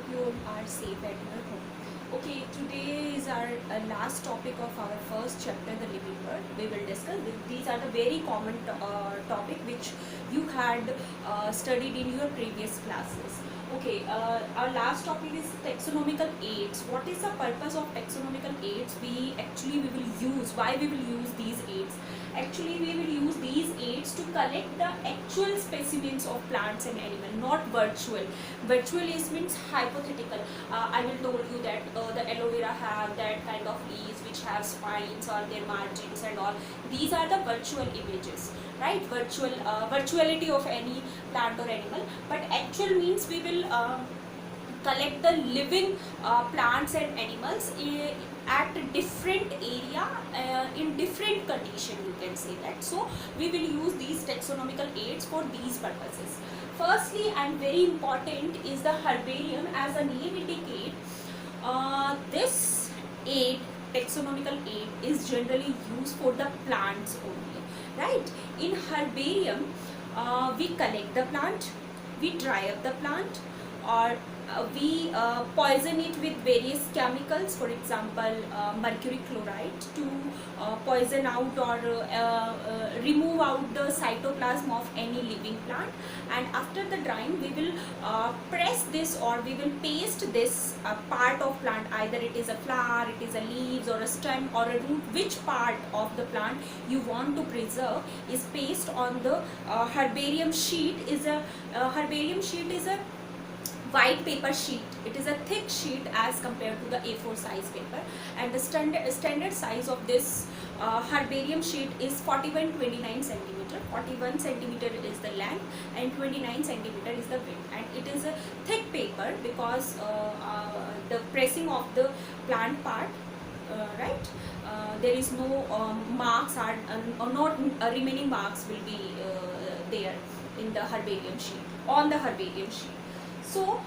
hope you all are safe at your home. Okay, today is our last topic of our first chapter, the living world. We will discuss these are the very common topic which you had studied in your previous classes. Okay, our last topic is taxonomical aids. What is the purpose of taxonomical aids? We will use, why we will use these aids? Actually, we will use these aids to collect the actual specimens of plants and animals, not virtual. Virtual is means hypothetical. I will told you that the aloe vera have that kind of leaves which have spines or their margins and all. These are the virtual images, right? Virtuality of any plant or animal. But actual means we will collect the living plants and animals at a different area in different condition, you can say that. So we will use these taxonomical aids for these purposes. Firstly and very important is the herbarium. As the name indicates, this aid, taxonomical aid, is generally used for the plants only, right? In herbarium, we collect the plant, we dry up the plant, or we poison it with various chemicals, for example mercury chloride, to poison out or remove out the cytoplasm of any living plant. And after the drying, we will press this, or we will paste this part of plant, either it is a flower, it is a leaves or a stem or a root. Which part of the plant you want to preserve is pasted on the herbarium sheet. Herbarium sheet is a white paper sheet. It is a thick sheet as compared to the A4 size paper, and the standard size of this herbarium sheet is 41-29 centimeter. 41 centimeter is the length and 29 centimeter is the width, and it is a thick paper because the pressing of the plant part, right, there is no marks or not remaining marks will be there in the herbarium sheet, on the herbarium sheet. So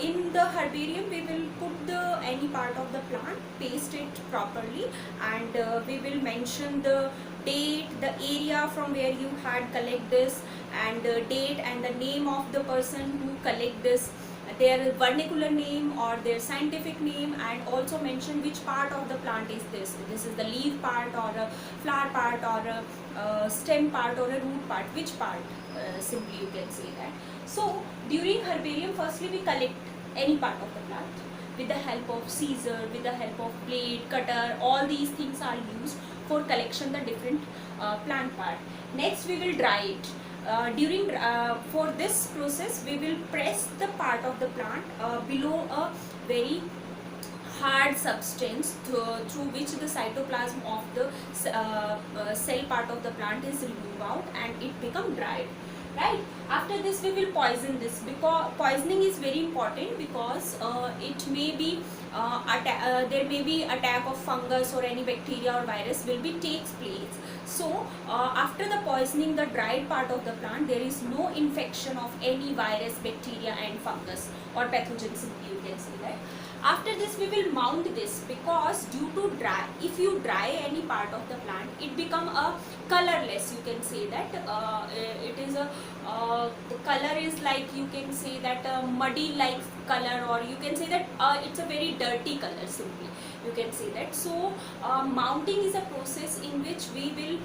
in the herbarium, we will put any part of the plant, paste it properly, and we will mention the date, the area from where you had collect this, and the date and the name of the person who collect this, their vernacular name or their scientific name, and also mention which part of the plant is this. This is the leaf part or a flower part or a stem part or a root part. Which part? Simply you can say that. So during herbarium, firstly we collect any part of the plant with the help of scissor, with the help of blade, cutter. All these things are used for collection the different plant part. Next we will dry it. For this process, we will press the part of the plant below a very hard substance through which the cytoplasm of the cell part of the plant is removed out, and it become dried, right? After this, we will poison this, because poisoning is very important, because it may be there may be attack of fungus or any bacteria or virus will be takes place. So after the poisoning the dried part of the plant, there is no infection of any virus, bacteria and fungus or pathogens, simply you can say that. After this, we will mount this, because due to dry, if you dry any part of the plant, it become a colorless, you can say that. It is a the color is like, you can say that a muddy like color, or you can say that it's a very dirty color, simply you can say that. So mounting is a process in which we will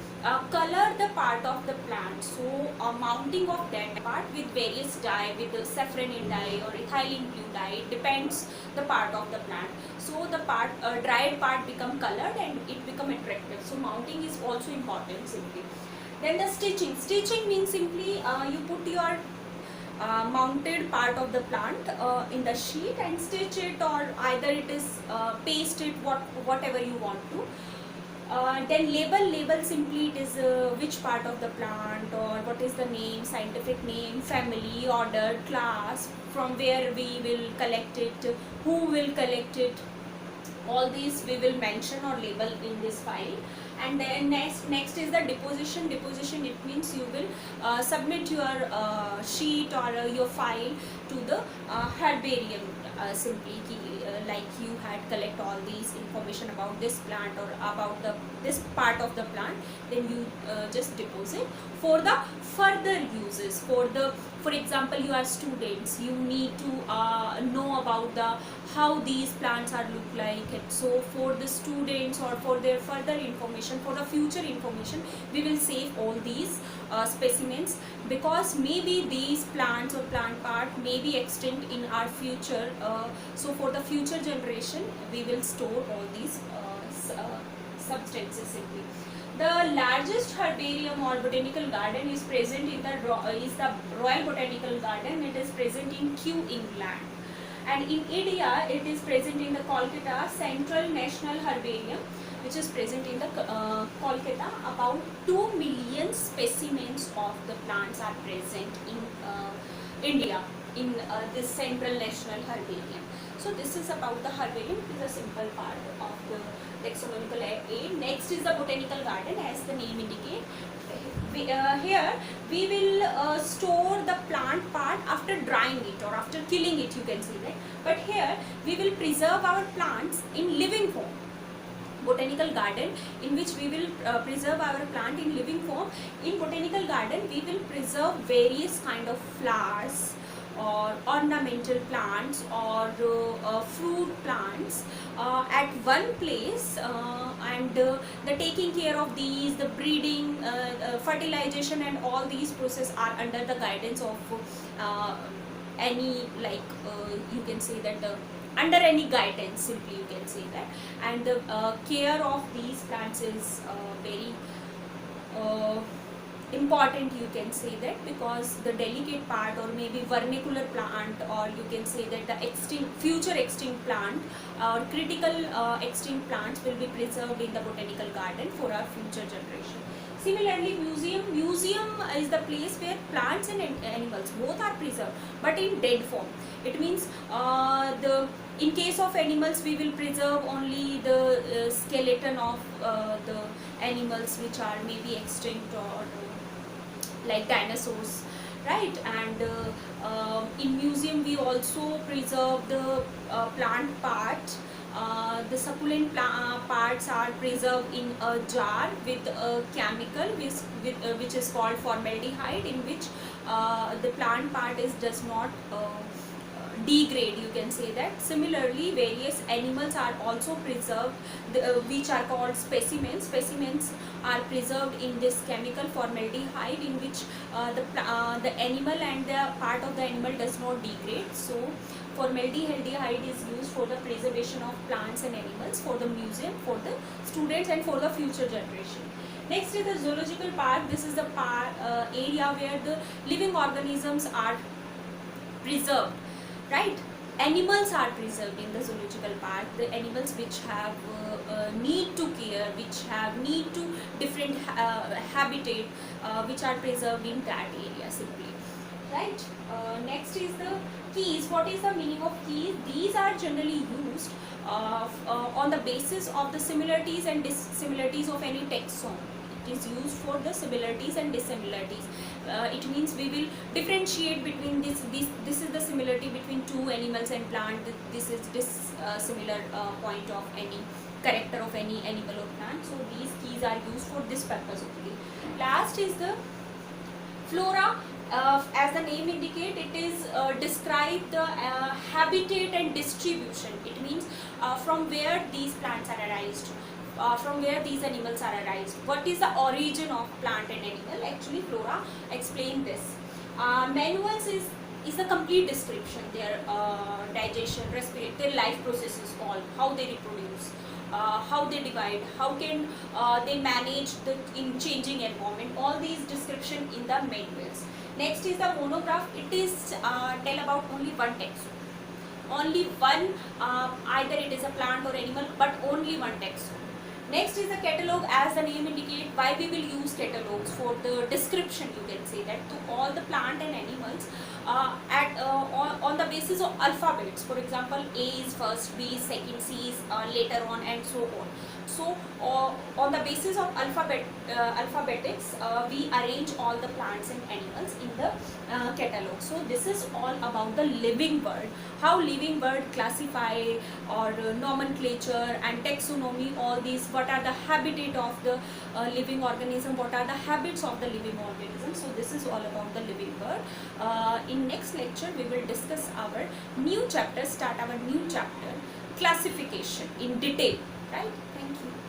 color the part of the plant. So mounting of that part with various dye, with the safranin dye or ethylene blue dye, it depends the part of the plant. So the part dried part become colored and it become attractive. So mounting is also important, simply. Then the stitching. Stitching means simply you put your mounted part of the plant in the sheet and stitch it, or either it is paste it, whatever you want to. Then label simply it is which part of the plant, or what is the name, scientific name, family, order, class, from where we will collect it, who will collect it. All these we will mention or label in this file. And then next is the deposition. Deposition, it means you will submit your sheet or your file to the herbarium, simply like you had collect all these information about this plant or about this part of the plant, then you just deposit for the further uses. For example, you are students, you need to know about the how these plants are look like, and so for the students or for their further information, for the future information, we will save all these specimens, because maybe these plants or plant part may be extinct in our future, so for the future generation we will store all these substances simply. The largest herbarium or botanical garden is present in the Royal Botanical Garden. It is present in Kew, England. And in India, it is present in the Kolkata Central National Herbarium, which is present in the Kolkata. About 2 million specimens of the plants are present in India in this Central National Herbarium. So this is about the herbarium. It is a simple part of the taxonomical aid. Next is the botanical garden, as the name indicates. Here we will store the plant part after drying it or after killing it, you can say that. But here we will preserve our plants in living form. Botanical garden, in which we will preserve our plant in living form. In botanical garden we will preserve various kind of flowers or ornamental plants or fruit plants at one place, and the taking care of these, the breeding, fertilization and all these process are under the guidance of any, like you can say that under any guidance, simply you can say that. And the care of these plants is very important, you can say that, because the delicate part or maybe vernacular plant, or you can say that the future extinct plant or critical extinct plants will be preserved in the botanical garden for our future generation. Similarly, museum is the place where plants and animals both are preserved, but in dead form. It means in case of animals, we will preserve only the skeleton of the animals which are maybe extinct, or like dinosaurs, right? And in museum we also preserve the plant part. The succulent parts are preserved in a jar with a chemical which is called formaldehyde, in which the plant part does not degrade, you can say that. Similarly, various animals are also preserved, which are called specimens. Specimens are preserved in this chemical formaldehyde, in which the animal and the part of the animal does not degrade. So formaldehyde is used for the preservation of plants and animals, for the museum, for the students and for the future generation. Next is the zoological park. This is the area where the living organisms are preserved, right? Animals are preserved in the zoological park, the animals which have need to care, which have need to different habitat, which are preserved in that area simply, right? Next is the keys. What is the meaning of keys? These are generally used on the basis of the similarities and dissimilarities of any taxon. It is used for the similarities and dissimilarities. It means we will differentiate between this is the similarity between two animals and plant. This is dissimilar point of any character of any animal or plant. So these keys are used for this purpose only. Last is the flora. As the name indicates, it is describe the habitat and distribution. It means from where these plants are arised, from where these animals are arised. What is the origin of plant and animal? Actually, flora explain this. Manuals is the complete description, their digestion, respiration, their life processes, all how they reproduce, how they divide, how can they manage in changing environment. All these description in the manuals. Next is the monograph. It is tell about only one taxon. Only one, either it is a plant or animal, but only one taxon. Next is the catalog. As the name indicates, why we will use catalogs? For the description, you can say that, to all the plant and animals on the basis of alphabets. For example, A is first, B is second, C is later on, and so on. So on the basis of alphabetics, we arrange all the plants and animals in the catalog. So this is all about the living world, how living world classify or nomenclature and taxonomy, all these, what are the habitat of the living organism, what are the habits of the living organism. So this is all about the living world. In next lecture we will discuss our new chapter, start our new chapter, classification in detail, right? Thank you.